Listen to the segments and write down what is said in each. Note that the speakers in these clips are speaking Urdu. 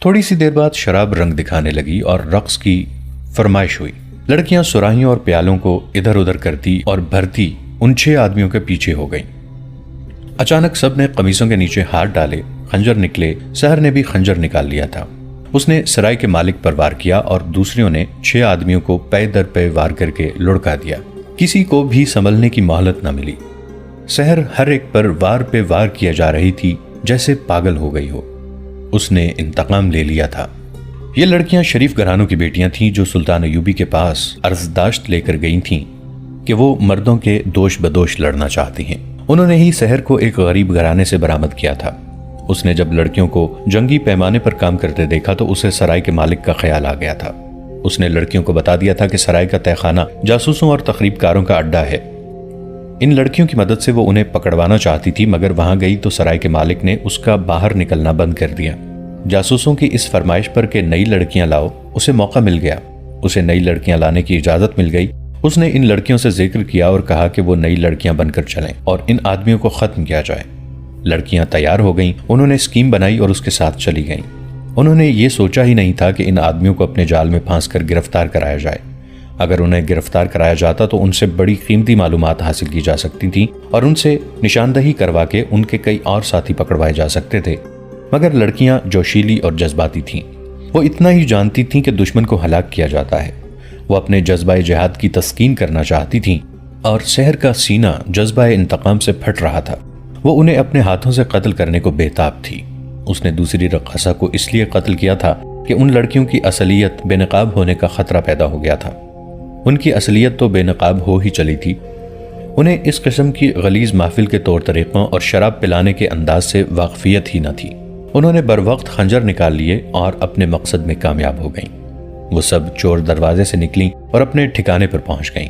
تھوڑی سی دیر بعد شراب رنگ دکھانے لگی اور رقص کی فرمائش ہوئی۔ لڑکیاں سراہیوں اور پیالوں کو ادھر ادھر کرتی اور بھرتی ان 6 آدمیوں کے پیچھے ہو گئیں۔ اچانک سب نے قمیصوں کے نیچے ہاتھ ڈالے، خنجر نکلے۔ سحر نے بھی خنجر نکال لیا تھا۔ اس نے سرائے کے مالک پر وار کیا اور دوسریوں نے 6 آدمیوں کو پے در پے وار کر کے لڑکا دیا۔ کسی کو بھی سنبھلنے کی مہلت نہ ملی۔ سحر ہر ایک پر وار پہ وار کیا جا رہی تھی جیسے پاگل ہو گئی ہو۔ اس نے انتقام لے لیا تھا۔ یہ لڑکیاں شریف گھرانوں کی بیٹیاں تھیں جو سلطان ایوبی کے پاس عرضداشت لے کر گئی تھیں کہ وہ مردوں کے دوش بدوش لڑنا چاہتی ہیں۔ انہوں نے ہی سحر کو ایک غریب گھرانے سے برآمد کیا تھا۔ اس نے جب لڑکیوں کو جنگی پیمانے پر کام کرتے دیکھا تو اسے سرائے کے مالک کا خیال آ گیا تھا۔ اس نے لڑکیوں کو بتا دیا تھا کہ سرائے کا تہہ خانہ جاسوسوں اور تخریب کاروں کا اڈا ہے۔ ان لڑکیوں کی مدد سے وہ انہیں پکڑوانا چاہتی تھی، مگر وہاں گئی تو سرائے کے مالک نے اس کا باہر نکلنا بند کر دیا۔ جاسوسوں کی اس فرمائش پر کہ نئی لڑکیاں لاؤ، اسے موقع مل گیا۔ اسے نئی لڑکیاں لانے کی اجازت مل گئی۔ اس نے ان لڑکیوں سے ذکر کیا اور کہا کہ وہ نئی لڑکیاں بن کر چلیں اور ان آدمیوں کو ختم کیا جائے۔ لڑکیاں تیار ہو گئیں۔ انہوں نے اسکیم بنائی اور اس کے ساتھ چلی گئیں۔ انہوں نے یہ سوچا ہی نہیں تھا کہ ان آدمیوں کو اپنے جال میں پھانس کر گرفتار کرایا جائے۔ اگر انہیں گرفتار کرایا جاتا تو ان سے بڑی قیمتی معلومات حاصل کی جا سکتی تھیں اور ان سے نشاندہی کروا کے ان کے کئی اور ساتھی پکڑوائے جا سکتے تھے۔ مگر لڑکیاں جوشیلی اور جذباتی تھیں۔ وہ اتنا ہی جانتی تھیں کہ دشمن کو ہلاک کیا جاتا ہے۔ وہ اپنے جذبہ جہاد کی تسکین کرنا چاہتی تھیں اور سحر کا سینہ جذبہ انتقام سے پھٹ رہا تھا۔ وہ انہیں اپنے ہاتھوں سے قتل کرنے کو بے تاب تھی۔ اس نے دوسری رقاصہ کو اس لیے قتل کیا تھا کہ ان لڑکیوں کی اصلیت بے نقاب ہونے کا خطرہ پیدا ہو گیا تھا۔ ان کی اصلیت تو بے نقاب ہو ہی چلی تھی۔ انہیں اس قسم کی غلیظ محفل کے طور طریقوں اور شراب پلانے کے انداز سے واقفیت ہی نہ تھی۔ انہوں نے بروقت خنجر نکال لیے اور اپنے مقصد میں کامیاب ہو گئیں۔ وہ سب چور دروازے سے نکلیں اور اپنے ٹھکانے پر پہنچ گئیں۔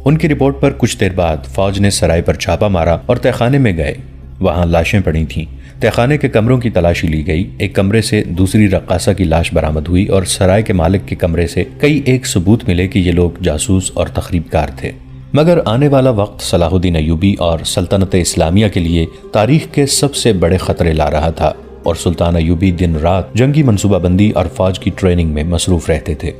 ان کی رپورٹ پر کچھ دیر بعد فوج نے سرائے پر چھاپا مارا اور تہخانے میں گئے۔ وہاں لاشیں پڑی تھیں۔ تہخانے کے کمروں کی تلاشی لی گئی۔ ایک کمرے سے دوسری رقاصہ کی لاش برآمد ہوئی اور سرائے کے مالک کے کمرے سے کئی ایک ثبوت ملے کہ یہ لوگ جاسوس اور تخریب کار تھے۔ مگر آنے والا وقت صلاح الدین ایوبی اور سلطنت اسلامیہ کے لیے تاریخ کے سب سے بڑے خطرے لا رہا تھا اور سلطان ایوبی دن رات جنگی منصوبہ بندی اور فوج کی ٹریننگ میں مصروف رہتے تھے۔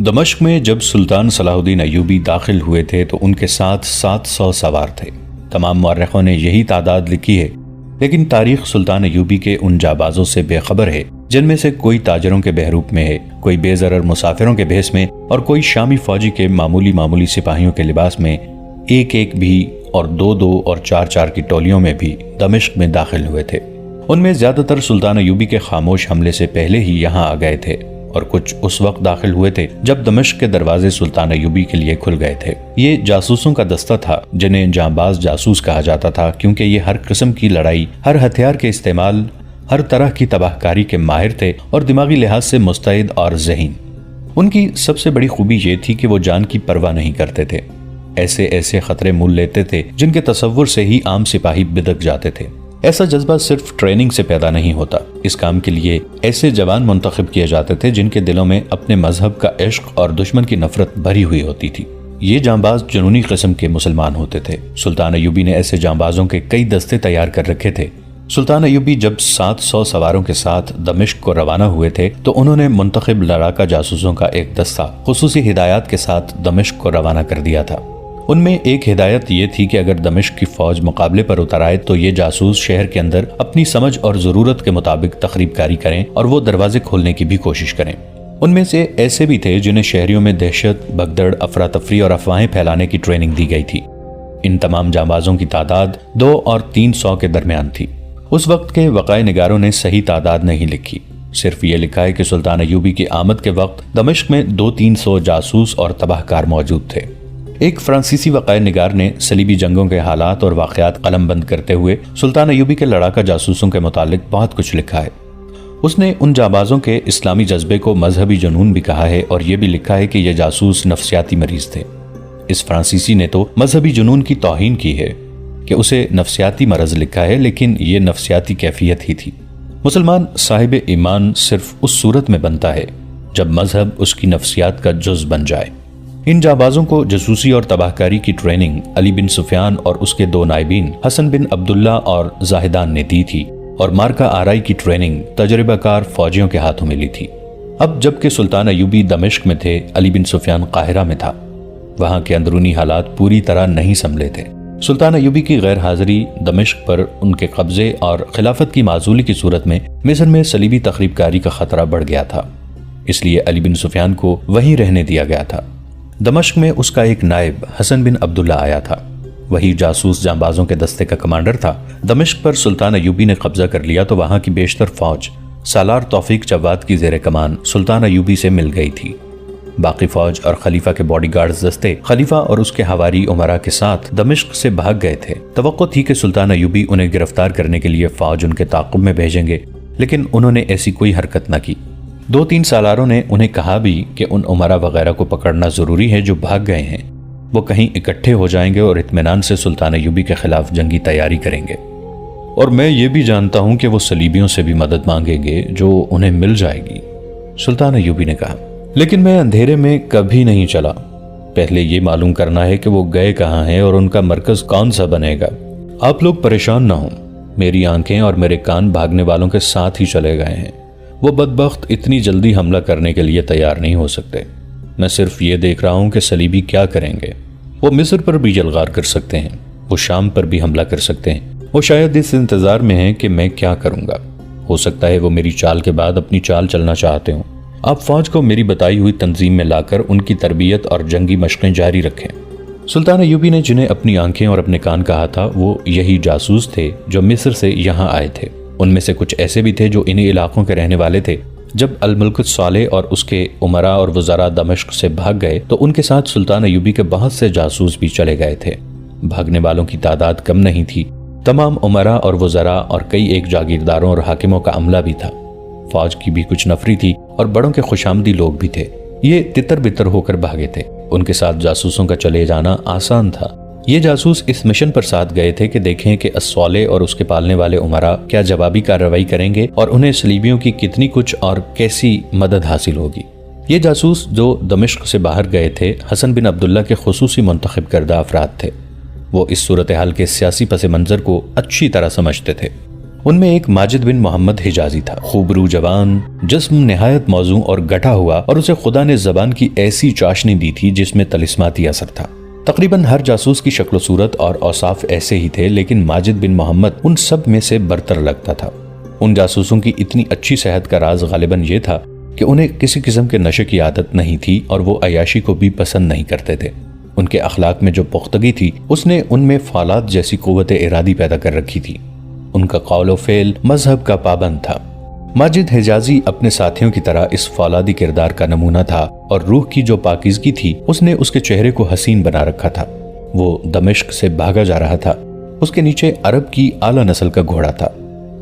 دمشق میں جب سلطان صلاح الدین ایوبی داخل ہوئے تھے تو ان کے ساتھ 700 سوار تھے۔ تمام مورخوں نے یہی تعداد لکھی ہے، لیکن تاریخ سلطان ایوبی کے ان جابازوں سے بے خبر ہے جن میں سے کوئی تاجروں کے بہروپ میں ہے، کوئی بے ضرر مسافروں کے بھیس میں اور کوئی شامی فوجی کے معمولی سپاہیوں کے لباس میں، ایک بھی اور دو اور چار کی ٹولیوں میں بھی دمشق میں داخل ہوئے تھے۔ ان میں زیادہ تر سلطان ایوبی کے خاموش حملے سے پہلے ہی یہاں آ گئے تھے اور کچھ اس وقت داخل ہوئے تھے جب دمشق کے دروازے سلطان ایوبی کے لیے کھل گئے تھے۔ یہ جاسوسوں کا دستہ تھا جنہیں جانباز جاسوس کہا جاتا تھا، کیونکہ یہ ہر قسم کی لڑائی، ہر ہتھیار کے استعمال، ہر طرح کی تباہ کاری کے ماہر تھے اور دماغی لحاظ سے مستعد اور ذہین۔ ان کی سب سے بڑی خوبی یہ تھی کہ وہ جان کی پرواہ نہیں کرتے تھے۔ ایسے خطرے مول لیتے تھے جن کے تصور سے ہی عام سپاہی بدک جاتے تھے۔ ایسا جذبہ صرف ٹریننگ سے پیدا نہیں ہوتا۔ اس کام کے لیے ایسے جوان منتخب کیے جاتے تھے جن کے دلوں میں اپنے مذہب کا عشق اور دشمن کی نفرت بھری ہوئی ہوتی تھی۔ یہ جانباز جنونی قسم کے مسلمان ہوتے تھے۔ سلطان ایوبی نے ایسے جانبازوں کے کئی دستے تیار کر رکھے تھے۔ سلطان ایوبی جب 700 سواروں کے ساتھ دمشق کو روانہ ہوئے تھے تو انہوں نے منتخب لڑاکا جاسوسوں کا ایک دستہ خصوصی ہدایات کے ساتھ دمشق کو روانہ کر دیا تھا۔ ان میں ایک ہدایت یہ تھی کہ اگر دمشق کی فوج مقابلے پر اتر آئے تو یہ جاسوس شہر کے اندر اپنی سمجھ اور ضرورت کے مطابق تخریب کاری کریں اور وہ دروازے کھولنے کی بھی کوشش کریں۔ ان میں سے ایسے بھی تھے جنہیں شہریوں میں دہشت، بھگدڑ، افراتفری اور افواہیں پھیلانے کی ٹریننگ دی گئی تھی۔ ان تمام جانبازوں کی تعداد 200 اور 300 کے درمیان تھی۔ اس وقت کے وقائع نگاروں نے صحیح تعداد نہیں لکھی، صرف یہ لکھا ہے کہ سلطان ایوبی کی آمد کے وقت دمشق میں 200-300 جاسوس اور تباہ کار موجود تھے۔ ایک فرانسیسی وقائع نگار نے صلیبی جنگوں کے حالات اور واقعات قلم بند کرتے ہوئے سلطان ایوبی کے لڑاکا جاسوسوں کے متعلق بہت کچھ لکھا ہے۔ اس نے ان جانبازوں کے اسلامی جذبے کو مذہبی جنون بھی کہا ہے اور یہ بھی لکھا ہے کہ یہ جاسوس نفسیاتی مریض تھے۔ اس فرانسیسی نے تو مذہبی جنون کی توہین کی ہے کہ اسے نفسیاتی مرض لکھا ہے، لیکن یہ نفسیاتی کیفیت ہی تھی۔ مسلمان صاحب ایمان صرف اس صورت میں بنتا ہے جب مذہب اس کی نفسیات کا جز بن جائے۔ ان جانبازوں کو جاسوسی اور تباہ کاری کی ٹریننگ علی بن سفیان اور اس کے 2 نائبین حسن بن عبداللہ اور زاہدان نے دی تھی۔ اور مارکا آرائی کی ٹریننگ تجربہ کار فوجیوں کے ہاتھوں ملی تھی۔ اب جبکہ سلطان ایوبی دمشق میں تھے، علی بن سفیان قاہرہ میں تھا۔ وہاں کے اندرونی حالات پوری طرح نہیں سنبھلے تھے۔ سلطان ایوبی کی غیر حاضری دمشق پر ان کے قبضے اور خلافت کی معزولی کی صورت میں مصر میں صلیبی تخریب کاری کا خطرہ بڑھ گیا تھا، اس لیے علی بن سفیان کو وہیں رہنے دیا گیا تھا۔ دمشق میں اس کا ایک نائب حسن بن عبداللہ آیا تھا، وہی جاسوس جانبازوں کے دستے کا کمانڈر تھا۔ دمشق پر سلطان ایوبی نے قبضہ کر لیا تو وہاں کی بیشتر فوج سالار توفیق جواد کی زیر کمان سلطان ایوبی سے مل گئی تھی۔ باقی فوج اور خلیفہ کے باڈی گارڈز دستے خلیفہ اور اس کے حواری امراء کے ساتھ دمشق سے بھاگ گئے تھے۔ توقع تھی کہ سلطان ایوبی انہیں گرفتار کرنے کے لیے فوج ان کے تعاقب میں بھیجیں گے، لیکن انہوں نے ایسی کوئی حرکت نہ کی۔ 2-3 سالاروں نے انہیں کہا بھی کہ ان امراء وغیرہ کو پکڑنا ضروری ہے جو بھاگ گئے ہیں، وہ کہیں اکٹھے ہو جائیں گے اور اطمینان سے سلطان ایوبی کے خلاف جنگی تیاری کریں گے، اور میں یہ بھی جانتا ہوں کہ وہ صلیبیوں سے بھی مدد مانگیں گے جو انہیں مل جائے گی۔ سلطان ایوبی نے کہا، لیکن میں اندھیرے میں کبھی نہیں چلا، پہلے یہ معلوم کرنا ہے کہ وہ گئے کہاں ہیں اور ان کا مرکز کون سا بنے گا۔ آپ لوگ پریشان نہ ہوں، میری آنکھیں اور میرے کان بھاگنے والوں کے ساتھ ہی چلے گئے ہیں۔ وہ بدبخت اتنی جلدی حملہ کرنے کے لیے تیار نہیں ہو سکتے۔ میں صرف یہ دیکھ رہا ہوں کہ صلیبی کیا کریں گے۔ وہ مصر پر بھی یلغار کر سکتے ہیں، وہ شام پر بھی حملہ کر سکتے ہیں، وہ شاید اس انتظار میں ہیں کہ میں کیا کروں گا۔ ہو سکتا ہے وہ میری چال کے بعد اپنی چال چلنا چاہتے ہوں۔ آپ فوج کو میری بتائی ہوئی تنظیم میں لا کر ان کی تربیت اور جنگی مشقیں جاری رکھیں۔ سلطان ایوبی نے جنہیں اپنی آنکھیں اور اپنے کان کہا تھا وہ یہی جاسوس تھے جو مصر سے یہاں آئے تھے۔ ان میں سے کچھ ایسے بھی تھے جو انہی علاقوں کے رہنے والے تھے۔ جب الملک الصالح اور اس کے امراء اور وزراء دمشق سے بھاگ گئے تو ان کے ساتھ سلطان ایوبی کے بہت سے جاسوس بھی چلے گئے تھے۔ بھاگنے والوں کی تعداد کم نہیں تھی، تمام امراء اور وزراء اور کئی ایک جاگیرداروں اور حاکموں کا عملہ بھی تھا۔ فوج کی بھی کچھ نفری تھی اور بڑوں کے خوشامدی لوگ بھی تھے۔ یہ تتر بتر ہو کر بھاگے تھے۔ ان کے ساتھ جاسوسوں کا چلے جانا آسان تھا۔ یہ جاسوس اس مشن پر ساتھ گئے تھے کہ دیکھیں کہ الصالح اور اس کے پالنے والے امراء کیا جوابی کارروائی کریں گے اور انہیں صلیبیوں کی کتنی کچھ اور کیسی مدد حاصل ہوگی۔ یہ جاسوس جو دمشق سے باہر گئے تھے حسن بن عبداللہ کے خصوصی منتخب کردہ افراد تھے۔ وہ اس صورتحال کے سیاسی پس منظر کو اچھی طرح سمجھتے تھے۔ ان میں ایک ماجد بن محمد حجازی تھا، خوبرو جوان، جسم نہایت موزوں اور گٹھا ہوا، اور اسے خدا نے زبان کی ایسی چاشنی دی تھی جس میں طلسماتی اثر تھا۔ تقریباً ہر جاسوس کی شکل و صورت اور اوصاف ایسے ہی تھے، لیکن ماجد بن محمد ان سب میں سے برتر لگتا تھا۔ ان جاسوسوں کی اتنی اچھی صحت کا راز غالباً یہ تھا کہ انہیں کسی قسم کے نشے کی عادت نہیں تھی اور وہ عیاشی کو بھی پسند نہیں کرتے تھے۔ ان کے اخلاق میں جو پختگی تھی اس نے ان میں فولاد جیسی قوت ارادی پیدا کر رکھی تھی۔ ان کا قول و فعل مذہب کا پابند تھا۔ ماجد حجازی اپنے ساتھیوں کی طرح اس فولادی کردار کا نمونہ تھا اور روح کی جو پاکیزگی تھی اس نے اس کے چہرے کو حسین بنا رکھا تھا۔ وہ دمشق سے بھاگا جا رہا تھا۔ اس کے نیچے عرب کی اعلیٰ نسل کا گھوڑا تھا۔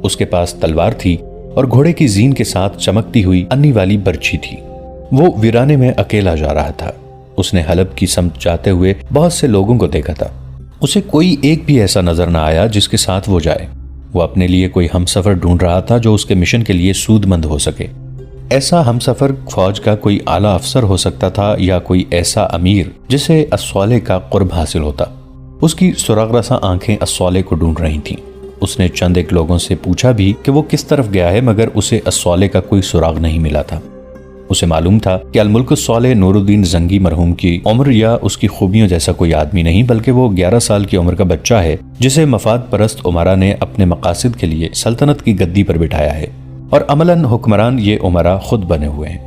اس کے پاس تلوار تھی اور گھوڑے کی زین کے ساتھ چمکتی ہوئی انی والی برچھی تھی۔ وہ ویرانے میں اکیلا جا رہا تھا۔ اس نے حلب کی سمت جاتے ہوئے بہت سے لوگوں کو دیکھا تھا۔ اسے کوئی ایک بھی ایسا نظر نہ آیا جس کے ساتھ وہ جائے۔ وہ اپنے لیے کوئی ہمسفر ڈھونڈ رہا تھا جو اس کے مشن کے لیے سود مند ہو سکے۔ ایسا ہمسفر فوج کا کوئی اعلیٰ افسر ہو سکتا تھا یا کوئی ایسا امیر جسے الصالح کا قرب حاصل ہوتا۔ اس کی سراغ رساں آنکھیں الصالح کو ڈھونڈ رہی تھیں۔ اس نے چند ایک لوگوں سے پوچھا بھی کہ وہ کس طرف گیا ہے، مگر اسے الصالح کا کوئی سراغ نہیں ملا تھا۔ اسے معلوم تھا کہ الملک الصالح نور الدین زنگی مرحوم کی عمر یا اس کی خوبیوں جیسا کوئی آدمی نہیں، بلکہ وہ 11 سال کی عمر کا بچہ ہے جسے مفاد پرست امراء نے اپنے مقاصد کے لیے سلطنت کی گدی پر بٹھایا ہے، اور عملاً حکمران یہ امراء خود بنے ہوئے ہیں۔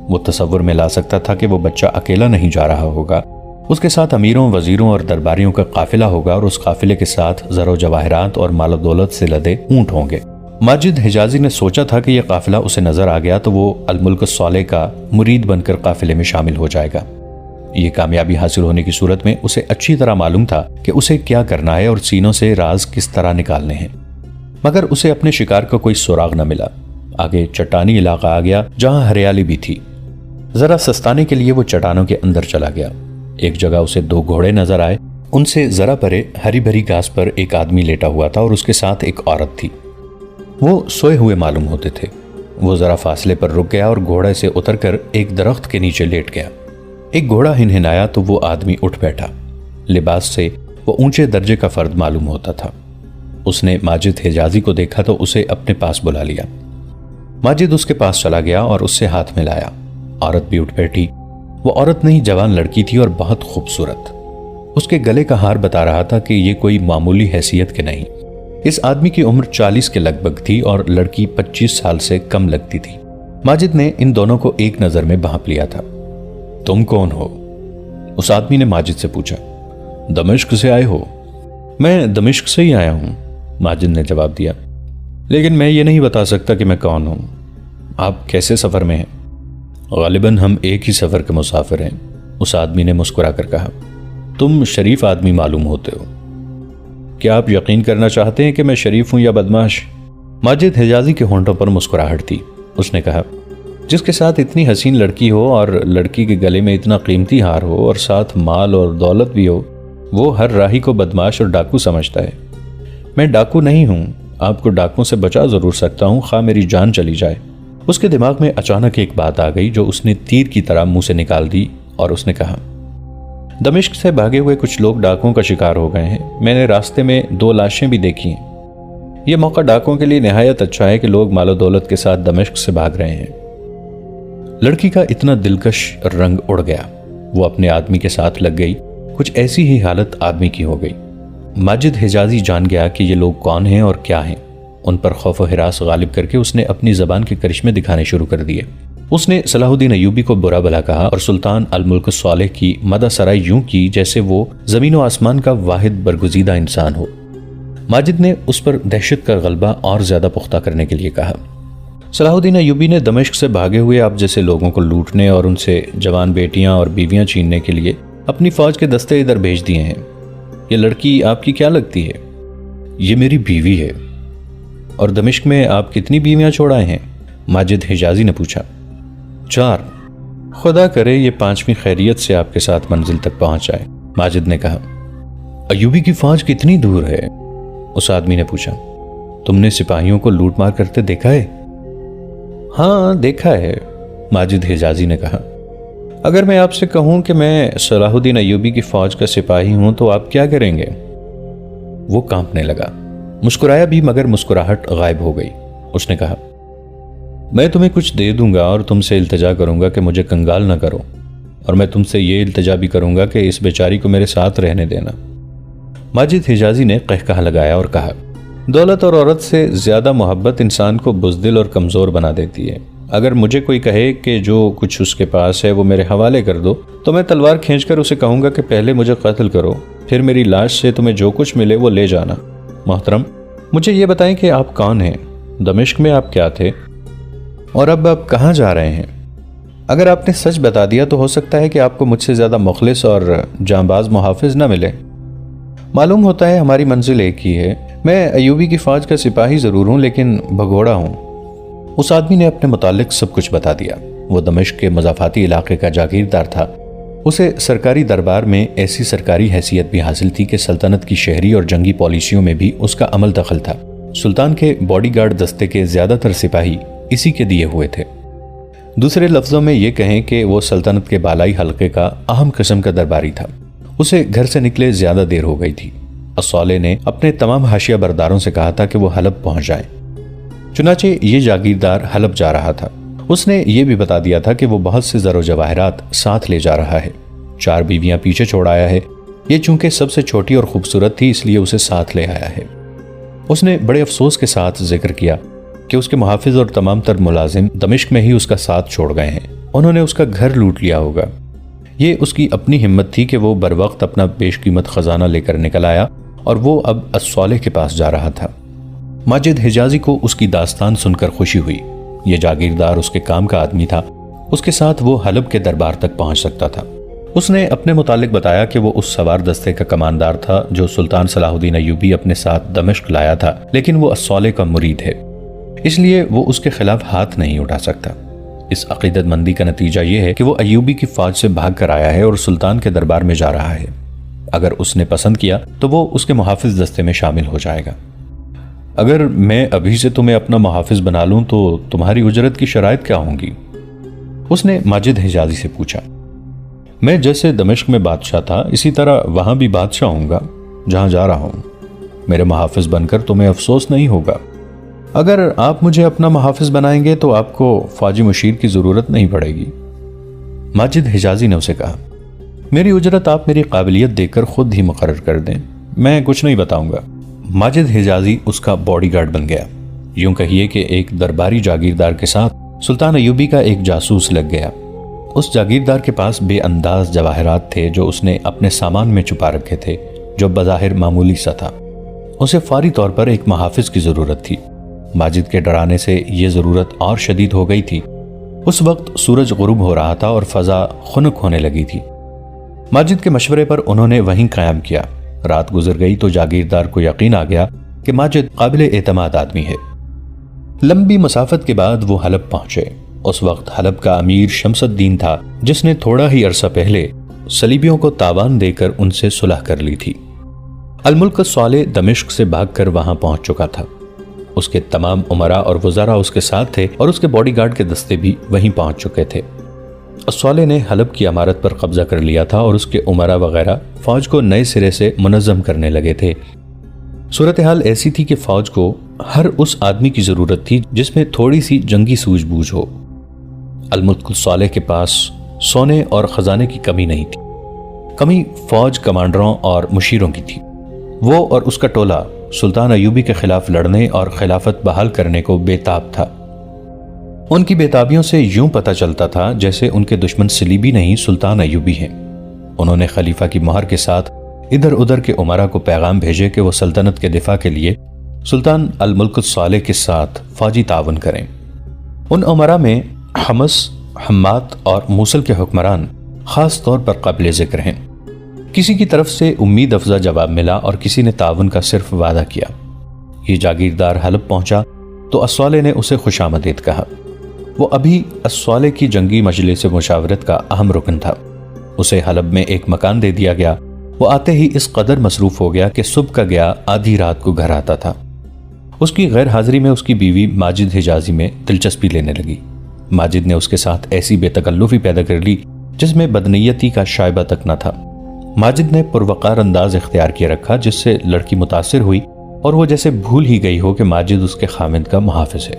وہ تصور میں لا سکتا تھا کہ وہ بچہ اکیلا نہیں جا رہا ہوگا، اس کے ساتھ امیروں، وزیروں اور درباریوں کا قافلہ ہوگا، اور اس قافلے کے ساتھ زر و جواہرات اور مال و دولت سے لدے اونٹ ہوں گے۔ ماجد حجازی نے سوچا تھا کہ یہ قافلہ اسے نظر آ گیا تو وہ الملک الصالح کا مرید بن کر قافلے میں شامل ہو جائے گا۔ یہ کامیابی حاصل ہونے کی صورت میں اسے اچھی طرح معلوم تھا کہ اسے کیا کرنا ہے اور سینوں سے راز کس طرح نکالنے ہیں، مگر اسے اپنے شکار کا کوئی سراغ نہ ملا۔ آگے چٹانی علاقہ آ گیا جہاں ہریالی بھی تھی۔ ذرا سستانے کے لیے وہ چٹانوں کے اندر چلا گیا۔ ایک جگہ اسے 2 گھوڑے نظر آئے۔ ان سے ذرا پرے ہری بھری گھاس پر ایک آدمی لیٹا ہوا تھا اور اس کے ساتھ ایک عورت تھی۔ وہ سوئے ہوئے معلوم ہوتے تھے۔ وہ ذرا فاصلے پر رک گیا اور گھوڑے سے اتر کر ایک درخت کے نیچے لیٹ گیا۔ ایک گھوڑا ہنہنایا تو وہ آدمی اٹھ بیٹھا۔ لباس سے وہ اونچے درجے کا فرد معلوم ہوتا تھا۔ اس نے ماجد حجازی کو دیکھا تو اسے اپنے پاس بلا لیا۔ ماجد اس کے پاس چلا گیا اور اس سے ہاتھ ملایا۔ عورت بھی اٹھ بیٹھی۔ وہ عورت نہیں جوان لڑکی تھی اور بہت خوبصورت۔ اس کے گلے کا ہار بتا رہا تھا کہ یہ کوئی معمولی حیثیت کے نہیں۔ اس آدمی کی عمر 40 کے لگ بھگ تھی اور لڑکی 25 سال سے کم لگتی تھی۔ ماجد نے ان دونوں کو ایک نظر میں بھانپ لیا تھا۔ تم کون ہو؟ اس آدمی نے ماجد سے پوچھا۔ دمشق سے آئے ہو؟ میں دمشق سے ہی آیا ہوں، ماجد نے جواب دیا، لیکن میں یہ نہیں بتا سکتا کہ میں کون ہوں۔ آپ کیسے سفر میں ہیں؟ غالباً ہم ایک ہی سفر کے مسافر ہیں، اس آدمی نے مسکرا کر کہا۔ تم شریف آدمی معلوم ہوتے ہو۔ کیا آپ یقین کرنا چاہتے ہیں کہ میں شریف ہوں یا بدمعاش؟ ماجد حجازی کے ہونٹوں پر مسکراہٹ تھی۔ اس نے کہا، جس کے ساتھ اتنی حسین لڑکی ہو اور لڑکی کے گلے میں اتنا قیمتی ہار ہو اور ساتھ مال اور دولت بھی ہو، وہ ہر راہی کو بدمعاش اور ڈاکو سمجھتا ہے۔ میں ڈاکو نہیں ہوں، آپ کو ڈاکوں سے بچا ضرور سکتا ہوں، خواہ میری جان چلی جائے۔ اس کے دماغ میں اچانک ایک بات آ گئی جو اس نے تیر کی طرح منہ سے نکال دی اور اس نے کہا، دمشق سے بھاگے ہوئے کچھ لوگ ڈاکوں کا شکار ہو گئے ہیں۔ میں نے راستے میں 2 لاشیں بھی دیکھی ہیں۔ یہ موقع ڈاکوں کے لیے نہایت اچھا ہے کہ لوگ مال و دولت کے ساتھ دمشق سے بھاگ رہے ہیں۔ لڑکی کا اتنا دلکش رنگ اڑ گیا، وہ اپنے آدمی کے ساتھ لگ گئی۔ کچھ ایسی ہی حالت آدمی کی ہو گئی۔ ماجد حجازی جان گیا کہ یہ لوگ کون ہیں اور کیا ہیں۔ ان پر خوف و ہراس غالب کر کے اس نے اپنی زبان کے کرشمے دکھانے شروع کر دیے۔ اس نے صلاح الدین ایوبی کو برا بھلا کہا اور سلطان الملک صالح کی مدح سرائی یوں کی جیسے وہ زمین و آسمان کا واحد برگزیدہ انسان ہو۔ ماجد نے اس پر دہشت کا غلبہ اور زیادہ پختہ کرنے کے لیے کہا، صلاح الدین ایوبی نے دمشق سے بھاگے ہوئے آپ جیسے لوگوں کو لوٹنے اور ان سے جوان بیٹیاں اور بیویاں چھیننے کے لیے اپنی فوج کے دستے ادھر بھیج دیے ہیں۔ یہ لڑکی آپ کی کیا لگتی ہے؟ یہ میری بیوی ہے۔ اور دمشق میں آپ کتنی بیویاں چھوڑ آئے ہیں؟ ماجد حجازی نے پوچھا۔ 4۔ خدا کرے یہ 5ویں خیریت سے آپ کے ساتھ منزل تک پہنچ جائے، ماجد نے کہا۔ ایوبی کی فوج کتنی دور ہے؟ اس آدمی نے پوچھا۔ تم نے سپاہیوں کو لوٹ مار کرتے دیکھا ہے؟ ہاں دیکھا ہے، ماجد حجازی نے کہا۔ اگر میں آپ سے کہوں کہ میں صلاح الدین ایوبی کی فوج کا سپاہی ہوں تو آپ کیا کریں گے؟ وہ کانپنے لگا، مسکرایا بھی مگر مسکراہٹ غائب ہو گئی۔ اس نے کہا، میں تمہیں کچھ دے دوں گا اور تم سے التجا کروں گا کہ مجھے کنگال نہ کرو، اور میں تم سے یہ التجا بھی کروں گا کہ اس بیچاری کو میرے ساتھ رہنے دینا۔ ماجد حجازی نے قہقہہ لگایا اور کہا، دولت اور عورت سے زیادہ محبت انسان کو بزدل اور کمزور بنا دیتی ہے۔ اگر مجھے کوئی کہے کہ جو کچھ اس کے پاس ہے وہ میرے حوالے کر دو تو میں تلوار کھینچ کر اسے کہوں گا کہ پہلے مجھے قتل کرو، پھر میری لاش سے تمہیں جو کچھ ملے وہ لے جانا۔ محترم، مجھے یہ بتائیں کہ آپ کون ہیں؟ دمشق میں آپ کیا تھے؟ اور اب آپ کہاں جا رہے ہیں؟ اگر آپ نے سچ بتا دیا تو ہو سکتا ہے کہ آپ کو مجھ سے زیادہ مخلص اور جانباز محافظ نہ ملے۔ معلوم ہوتا ہے ہماری منزل ایک ہی ہے۔ میں ایوبی کی فوج کا سپاہی ضرور ہوں لیکن بھگوڑا ہوں۔ اس آدمی نے اپنے متعلق سب کچھ بتا دیا۔ وہ دمشق کے مضافاتی علاقے کا جاگیردار تھا۔ اسے سرکاری دربار میں ایسی سرکاری حیثیت بھی حاصل تھی کہ سلطنت کی شہری اور جنگی پالیسیوں میں بھی اس کا عمل دخل تھا۔ سلطان کے باڈی گارڈ دستے کے زیادہ تر سپاہی اسی کے دیے ہوئے تھے۔ دوسرے لفظوں میں یہ کہیں کہ وہ سلطنت کے بالائی حلقے کا اہم قسم کا درباری تھا۔ اسے گھر سے نکلے زیادہ دیر ہو گئی تھی۔ الصالح نے اپنے تمام حاشیہ برداروں سے کہا تھا کہ وہ حلب پہنچ جائیں۔ چنانچہ یہ جاگیردار حلب جا رہا تھا۔ اس نے یہ بھی بتا دیا تھا کہ وہ بہت سے زر و جواہرات ساتھ لے جا رہا ہے۔ 4 بیویاں پیچھے چھوڑ آیا ہے۔ یہ چونکہ سب سے چھوٹی اور خوبصورت تھی اس لیے اسے ساتھ لے آیا ہے۔ اس نے بڑے افسوس کے ساتھ ذکر کیا کہ اس کے محافظ اور تمام تر ملازم دمشق میں ہی اس کا ساتھ چھوڑ گئے ہیں۔ انہوں نے اس کا گھر لوٹ لیا ہوگا۔ یہ اس کی اپنی ہمت تھی کہ وہ بر وقت اپنا بیش قیمت خزانہ لے کر نکل آیا اور وہ اب الصالح کے پاس جا رہا تھا۔ ماجد حجازی کو اس کی داستان سن کر خوشی ہوئی۔ یہ جاگیردار اس کے کام کا آدمی تھا۔ اس کے ساتھ وہ حلب کے دربار تک پہنچ سکتا تھا۔ اس نے اپنے متعلق بتایا کہ وہ اس سوار دستے کا کماندار تھا جو سلطان صلاح الدین ایوبی اپنے ساتھ دمشق لایا تھا، لیکن وہ الصالح کا مرید ہے، اس لیے وہ اس کے خلاف ہاتھ نہیں اٹھا سکتا۔ اس عقیدت مندی کا نتیجہ یہ ہے کہ وہ ایوبی کی فوج سے بھاگ کر آیا ہے اور سلطان کے دربار میں جا رہا ہے۔ اگر اس نے پسند کیا تو وہ اس کے محافظ دستے میں شامل ہو جائے گا۔ اگر میں ابھی سے تمہیں اپنا محافظ بنا لوں تو تمہاری اجرت کی شرائط کیا ہوں گی؟ اس نے ماجد حجازی سے پوچھا۔ میں جیسے دمشق میں بادشاہ تھا اسی طرح وہاں بھی بادشاہ ہوں گا جہاں جا رہا ہوں۔ میرے محافظ بن کر تمہیں افسوس نہیں ہوگا۔ اگر آپ مجھے اپنا محافظ بنائیں گے تو آپ کو فوجی مشیر کی ضرورت نہیں پڑے گی۔ ماجد حجازی نے اسے کہا، میری اجرت آپ میری قابلیت دیکھ کر خود ہی مقرر کر دیں، میں کچھ نہیں بتاؤں گا۔ ماجد حجازی اس کا باڈی گارڈ بن گیا۔ یوں کہیے کہ ایک درباری جاگیردار کے ساتھ سلطان ایوبی کا ایک جاسوس لگ گیا۔ اس جاگیردار کے پاس بے انداز جواہرات تھے جو اس نے اپنے سامان میں چھپا رکھے تھے، جو بظاہر معمولی سا تھا۔ اسے فوری طور پر ایک محافظ کی ضرورت تھی۔ ماجد کے ڈرانے سے یہ ضرورت اور شدید ہو گئی تھی۔ اس وقت سورج غروب ہو رہا تھا اور فضا خنک ہونے لگی تھی۔ ماجد کے مشورے پر انہوں نے وہیں قیام کیا۔ رات گزر گئی تو جاگیردار کو یقین آ گیا کہ ماجد قابل اعتماد آدمی ہے۔ لمبی مسافت کے بعد وہ حلب پہنچے۔ اس وقت حلب کا امیر شمس الدین تھا، جس نے تھوڑا ہی عرصہ پہلے صلیبیوں کو تاوان دے کر ان سے صلح کر لی تھی۔ الملک الصالح دمشق سے بھاگ کر وہاں پہنچ چکا تھا۔ اس کے تمام امراء اور وزراء اس کے ساتھ تھے اور اس کے باڈی گارڈ کے دستے بھی وہیں پہنچ چکے تھے۔ الصالح نے حلب کی امارت پر قبضہ کر لیا تھا اور اس کے امراء وغیرہ فوج کو نئے سرے سے منظم کرنے لگے تھے۔ صورتحال ایسی تھی کہ فوج کو ہر اس آدمی کی ضرورت تھی جس میں تھوڑی سی جنگی سوجھ بوجھ ہو۔ الملک الصالح کے پاس سونے اور خزانے کی کمی نہیں تھی، کمی فوج کمانڈروں اور مشیروں کی تھی۔ وہ اور اس کا ٹولہ سلطان ایوبی کے خلاف لڑنے اور خلافت بحال کرنے کو بے تاب تھا۔ ان کی بےتابیوں سے یوں پتہ چلتا تھا جیسے ان کے دشمن صلیبی نہیں سلطان ایوبی ہیں۔ انہوں نے خلیفہ کی مہر کے ساتھ ادھر ادھر کے امراء کو پیغام بھیجے کہ وہ سلطنت کے دفاع کے لیے سلطان الملک الصالح کے ساتھ فوجی تعاون کریں۔ ان امراء میں حمص، حمات اور موصل کے حکمران خاص طور پر قابل ذکر ہیں۔ کسی کی طرف سے امید افزا جواب ملا اور کسی نے تعاون کا صرف وعدہ کیا۔ یہ جاگیردار حلب پہنچا تو الصالح نے اسے خوش آمدید کہا۔ وہ ابھی الصالح کی جنگی مجلس مشاورت کا اہم رکن تھا۔ اسے حلب میں ایک مکان دے دیا گیا۔ وہ آتے ہی اس قدر مصروف ہو گیا کہ صبح کا گیا آدھی رات کو گھر آتا تھا۔ اس کی غیر حاضری میں اس کی بیوی ماجد حجازی میں دلچسپی لینے لگی۔ ماجد نے اس کے ساتھ ایسی بے تکلفی پیدا کر لی جس میں بدنیتی کا شائبہ تک نہ تھا۔ ماجد نے پروقار انداز اختیار کیے رکھا جس سے لڑکی متاثر ہوئی اور وہ جیسے بھول ہی گئی ہو کہ ماجد اس کے خامند کا محافظ ہے۔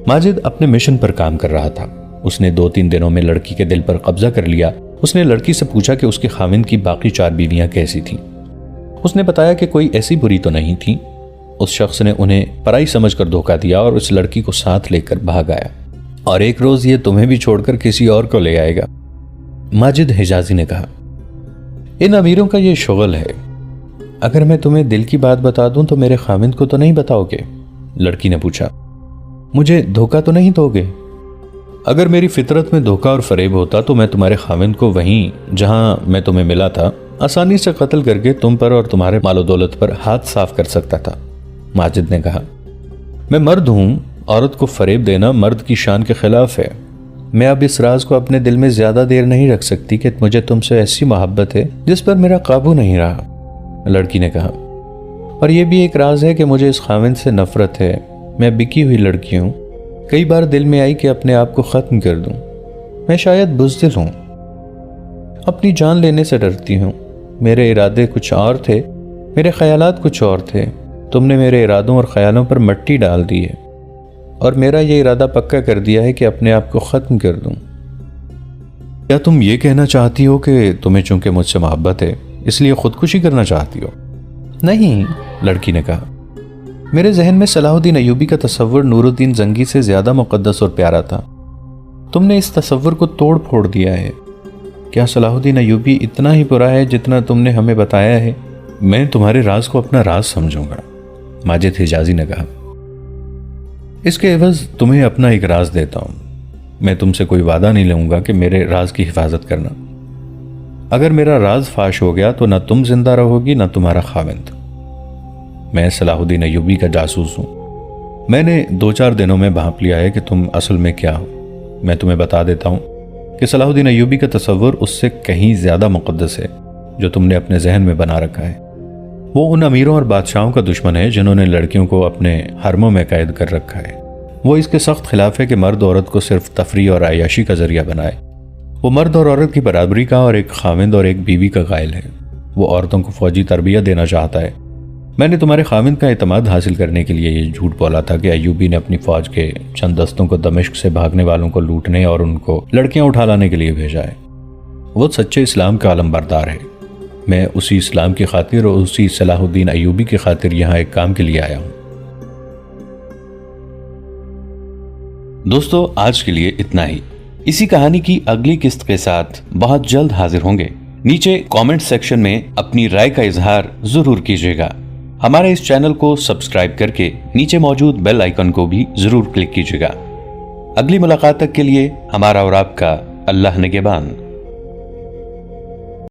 ماجد اپنے مشن پر کام کر رہا تھا۔ اس نے 2-3 دنوں میں لڑکی کے دل پر قبضہ کر لیا۔ اس نے لڑکی سے پوچھا کہ اس کے خامند کی باقی 4 بیویاں کیسی تھیں۔ اس نے بتایا کہ کوئی ایسی بری تو نہیں تھی۔ اس شخص نے انہیں پرائی سمجھ کر دھوکہ دیا اور اس لڑکی کو ساتھ لے کر بھاگ آیا، اور ایک روز یہ تمہیں بھی چھوڑ کر کسی اور کو لے آئے گا۔ ماجد حجازی نے کہا، ان امیروں کا یہ شغل ہے۔ اگر میں تمہیں دل کی بات بتا دوں تو میرے خامند کو تو نہیں بتاؤ گے؟ لڑکی نے پوچھا، مجھے دھوکہ تو نہیں دو گے؟ اگر میری فطرت میں دھوکہ اور فریب ہوتا تو میں تمہارے خامند کو وہیں جہاں میں تمہیں ملا تھا آسانی سے قتل کر کے تم پر اور تمہارے مال و دولت پر ہاتھ صاف کر سکتا تھا۔ ماجد نے کہا، میں مرد ہوں، عورت کو فریب دینا مرد کی شان کے خلاف ہے۔ میں اب اس راز کو اپنے دل میں زیادہ دیر نہیں رکھ سکتی کہ مجھے تم سے ایسی محبت ہے جس پر میرا قابو نہیں رہا۔ لڑکی نے کہا، اور یہ بھی ایک راز ہے کہ مجھے اس خاوند سے نفرت ہے۔ میں بکی ہوئی لڑکی ہوں، کئی بار دل میں آئی کہ اپنے آپ کو ختم کر دوں۔ میں شاید بزدل ہوں، اپنی جان لینے سے ڈرتی ہوں۔ میرے ارادے کچھ اور تھے، میرے خیالات کچھ اور تھے۔ تم نے میرے ارادوں اور خیالوں پر مٹی ڈال دی ہے اور میرا یہ ارادہ پکا کر دیا ہے کہ اپنے آپ کو ختم کر دوں۔ کیا تم یہ کہنا چاہتی ہو کہ تمہیں چونکہ مجھ سے محبت ہے اس لیے خودکشی کرنا چاہتی ہو؟ نہیں، لڑکی نے کہا، میرے ذہن میں صلاح الدین ایوبی کا تصور نور الدین زنگی سے زیادہ مقدس اور پیارا تھا۔ تم نے اس تصور کو توڑ پھوڑ دیا ہے۔ کیا صلاح الدین ایوبی اتنا ہی برا ہے جتنا تم نے ہمیں بتایا ہے؟ میں تمہارے راز کو اپنا راز سمجھوں گا، ماجد حجازی نے کہا۔ اس کے عوض تمہیں اپنا ایک راز دیتا ہوں۔ میں تم سے کوئی وعدہ نہیں لوں گا کہ میرے راز کی حفاظت کرنا۔ اگر میرا راز فاش ہو گیا تو نہ تم زندہ رہو گی نہ تمہارا خاوند۔ میں صلاح الدین ایوبی کا جاسوس ہوں۔ میں نے 2-4 دنوں میں بھانپ لیا ہے کہ تم اصل میں کیا ہو۔ میں تمہیں بتا دیتا ہوں کہ صلاح الدین ایوبی کا تصور اس سے کہیں زیادہ مقدس ہے جو تم نے اپنے ذہن میں بنا رکھا ہے۔ وہ ان امیروں اور بادشاہوں کا دشمن ہے جنہوں نے لڑکیوں کو اپنے حرموں میں قید کر رکھا ہے۔ وہ اس کے سخت خلاف ہے کہ مرد عورت کو صرف تفریح اور عیاشی کا ذریعہ بنائے۔ وہ مرد اور عورت کی برابری کا اور ایک خاوند اور ایک بیوی کا قائل ہے۔ وہ عورتوں کو فوجی تربیت دینا چاہتا ہے۔ میں نے تمہارے خامند کا اعتماد حاصل کرنے کے لیے یہ جھوٹ بولا تھا کہ ایوبی نے اپنی فوج کے چند دستوں کو دمشق سے بھاگنے والوں کو لوٹنے اور ان کو لڑکیاں اٹھا لانے کے لیے بھیجا ہے۔ وہ سچے اسلام کا علم بردار ہے۔ میں اسی اسلام کی خاطر اور اسی صلاح الدین ایوبی کی خاطر یہاں ایک کام کے لیے آیا ہوں۔ دوستو، آج کے لیے اتنا ہی۔ اسی کہانی کی اگلی قسط کے ساتھ بہت جلد حاضر ہوں گے۔ نیچے کامنٹ سیکشن میں اپنی رائے کا اظہار ضرور کیجیے گا۔ ہمارے اس چینل کو سبسکرائب کر کے نیچے موجود بیل آئیکن کو بھی ضرور کلک کیجیے گا۔ اگلی ملاقات تک کے لیے ہمارا اور آپ کا اللہ نگہبان۔